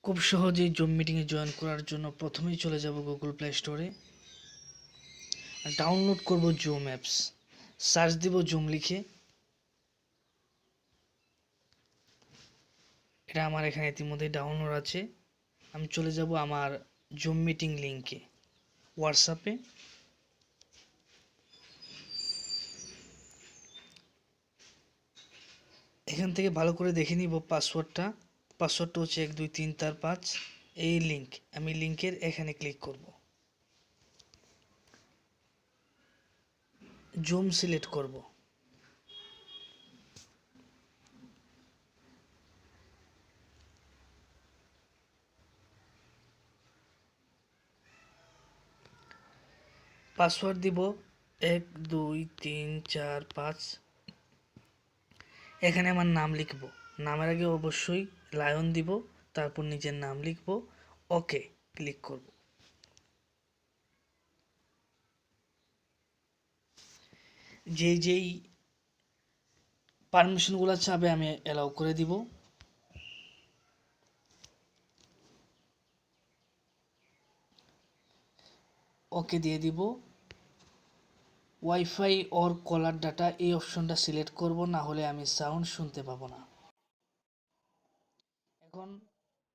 খুব সহজেই জুম মিটিংয়ে জয়েন করার জন্য প্রথমেই চলে যাব গুগল প্লে স্টোরে, ডাউনলোড করব জুম অ্যাপস, সার্চ দিব জুম লিখে। এটা আমার এখানে ইতিমধ্যে ডাউনলোড আছে। আমি চলে যাব আমার জুম মিটিং লিঙ্কে হোয়াটসঅ্যাপে। এখান থেকে ভালো করে দেখে নিব পাসওয়ার্ডটা হচ্ছে 1 2 3 4 5। এই লিঙ্ক, আমি লিঙ্কের এখানে ক্লিক করব, জুম সিলেক্ট করব। পাসওয়ার্ড দিব 1 2 3 4 5। এখানে আমার নাম লিখব, নামের আগে অবশ্যই লায়ন দিব, তারপর নিজের নাম লিখব, ওকে ক্লিক করব। যেই পারমিশনগুলো চাবে আমি অ্যালাউ করে দিব। ওকে দিয়ে দিব। ওয়াইফাই অর কলার ডাটা এই অপশনটা সিলেক্ট করব, না হলে আমি সাউন্ড শুনতে পাবো না। এখন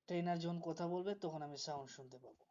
ট্রেনার যখন কথা বলবে তখন আমি সাউন্ড শুনতে পাবো।